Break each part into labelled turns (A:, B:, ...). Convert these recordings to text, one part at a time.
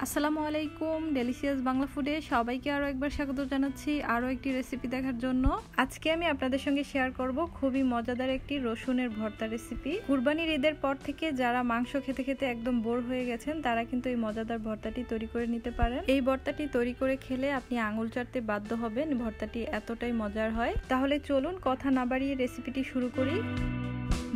A: আসসালামু আলাইকুম, ডেলিশিয়াস বাংলা ফুডে সবাইকে আরও একবার স্বাগত জানাচ্ছি আরও একটি রেসিপি দেখার জন্য। আজকে আমি আপনাদের সঙ্গে শেয়ার করব খুবই মজাদার একটি রসুনের ভর্তা রেসিপি। কুরবানির ঈদের পর থেকে যারা মাংস খেতে খেতে একদম বোর হয়ে গেছেন তারা কিন্তু এই মজাদার ভর্তাটি তৈরি করে নিতে পারেন। এই ভর্তাটি তৈরি করে খেলে আপনি আঙুল চাটতে বাধ্য হবেন, ভর্তাটি এতটাই মজার হয়। তাহলে চলুন কথা না বাড়িয়ে রেসিপিটি শুরু করি।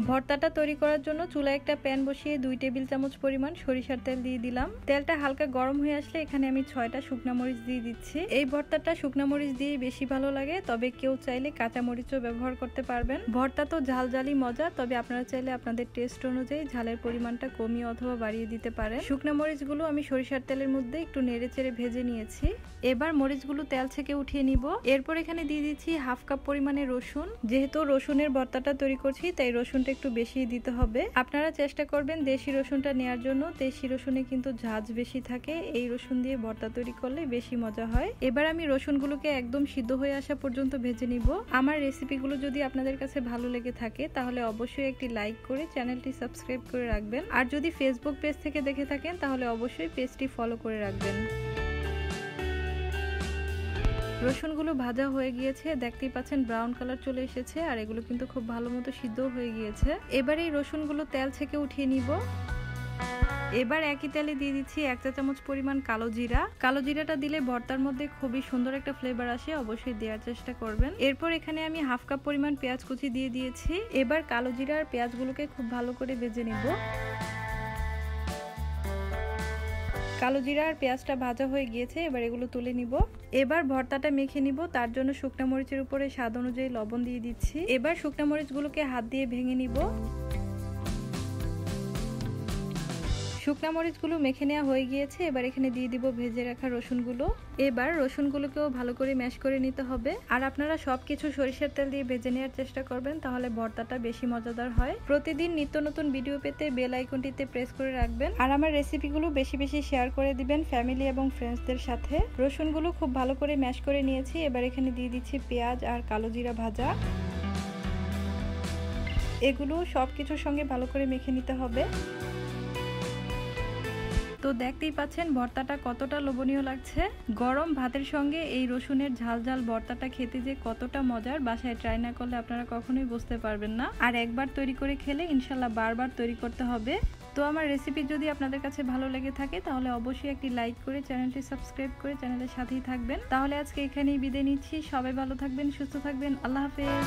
A: ভর্তাটা তৈরি করার জন্য চুলায় একটা প্যান বসিয়ে 2 টেবিল চামচ পরিমাণ সরিষার তেল দিয়ে দিলাম। তেলটা হালকা গরম হয়ে আসলে এখানে আমি 6টা শুকনা মরিচ দিয়ে দিচ্ছি। এই ভর্তাটা শুকনা মরিচ দিয়ে বেশি ভালো লাগে, তবে কেউ চাইলে কাঁচা মরিচও ব্যবহার করতে পারবেন। ভর্তা তো ঝাল ঝালই মজা, তবে আপনারা চাইলে আপনাদের টেস্ট অনুযায়ী ঝালের পরিমাণটা কমিয়ে অথবা বাড়িয়ে দিতে পারেন। শুকনা মরিচগুলো আমি সরিষার তেলের মধ্যে একটু নেড়ে চেড়ে ভেজে নিয়েছি। এবার মরিচগুলো তেল থেকে উঠিয়ে নিব। এরপর এখানে দিয়ে দিচ্ছি 1/2 কাপ পরিমাণে রসুন। যেহেতু রসুনের ভর্তাটা তৈরি করছি তাই রসুনটা একটু বেশি দিতে হবে। আপনারা চেষ্টা করবেন দেশি রসুনটা নেওয়ার জন্য। দেশি রসুনে কিন্তু ঝাঁজ বেশি থাকে, এই রসুন দিয়ে ভর্তা তৈরি করলে বেশি মজা হয়। এবার আমি রসুনগুলোকে একদম সিদ্ধ হয়ে আসা পর্যন্ত ভেজে নিব। আমার রেসিপিগুলো যদি আপনাদের কাছে ভালো লেগে থাকে তাহলে অবশ্যই একটি লাইক করে চ্যানেলটি সাবস্ক্রাইব করে রাখবেন। আর যদি ফেসবুক পেজ থেকে দেখে থাকেন তাহলে অবশ্যই পেজটি ফলো করে রাখবেন। রসুনগুলো ভাজা হয়ে গিয়েছে, দেখতেই পাচ্ছেন ব্রাউন কালার চলে এসেছে, আর এগুলো কিন্তু খুব ভালো মতো সিদ্ধ হয়ে গিয়েছে। এবার এই রসুনগুলো তেল থেকে উঠিয়ে নিব। এবার একই তেলে দিয়ে দিচ্ছি 1 চা চামচ পরিমাণ কালো জিরা। কালো জিরাটা দিলে ভর্তার মধ্যে খুবই সুন্দর একটা ফ্লেভার আসে, অবশ্যই দেওয়ার চেষ্টা করবেন। এরপর এখানে আমি 1/2 কাপ পরিমাণ পেঁয়াজ কুচি দিয়ে দিয়েছি। এবার কালো জিরা আর পেঁয়াজগুলোকে খুব ভালো করে ভেজে নিব। কালো জিরা আর পেঁয়াজটা ভাজা হয়ে গিয়েছে, এবার এগুলো তুলে নিব। এবার ভর্তাটা মেখে নিব, তার জন্য শুকনো মরিচের উপরে স্বাদ অনুযায়ী লবণ দিয়ে দিচ্ছি। এবার শুকনো মরিচগুলোকে হাত দিয়ে ভেঙে নিব। শুকনা মরিচগুলো মেখে নেওয়া হয়ে গিয়েছে, এবার এখানে দিয়ে দিব ভেজে রাখা রসুনগুলো। এবার রসুনগুলোকেও ভালো করে ম্যাশ করে নিতে হবে। আর আপনারা সবকিছু সরিষার তেল দিয়ে ভেজে নেওয়ার চেষ্টা করবেন, তাহলে ভর্তাটা বেশি মজাদার হয়। প্রতিদিন নিত্য নতুন ভিডিও পেতে বেল আইকনটিতে প্রেস করে রাখবেন। আর আমার রেসিপিগুলো বেশি বেশি শেয়ার করে দিবেন ফ্যামিলি এবং ফ্রেন্ডসদের সাথে। রসুনগুলো খুব ভালো করে ম্যাশ করে নিয়েছি। এবার এখানে দিয়ে দিচ্ছি পেঁয়াজ আর কালো জিরা ভাজা। এগুলো সবকিছুর সঙ্গে ভালো করে মেখে নিতে হবে। তো দেখতেই পাচ্ছেন ভর্তাটা কতটা লোভনীয় লাগছে। গরম ভাতের সঙ্গে এই রসুনের ঝাল ঝাল ভর্তাটা খেতে যে কতটা মজার, বাসায় ট্রাই না করলে আপনারা কখনোই বুঝতে পারবেন না। আর একবার তৈরি করে খেলে ইনশাল্লাহ বারবার তৈরি করতে হবে। তো আমার রেসিপি যদি আপনাদের কাছে ভালো লেগে থাকে তাহলে অবশ্যই একটি লাইক করে চ্যানেলটি সাবস্ক্রাইব করে চ্যানেলের সাথেই থাকবেন। তাহলে আজকে এখানেই বিদায় নিচ্ছি। সবাই ভালো থাকবেন, সুস্থ থাকবেন। আল্লাহ হাফেজ।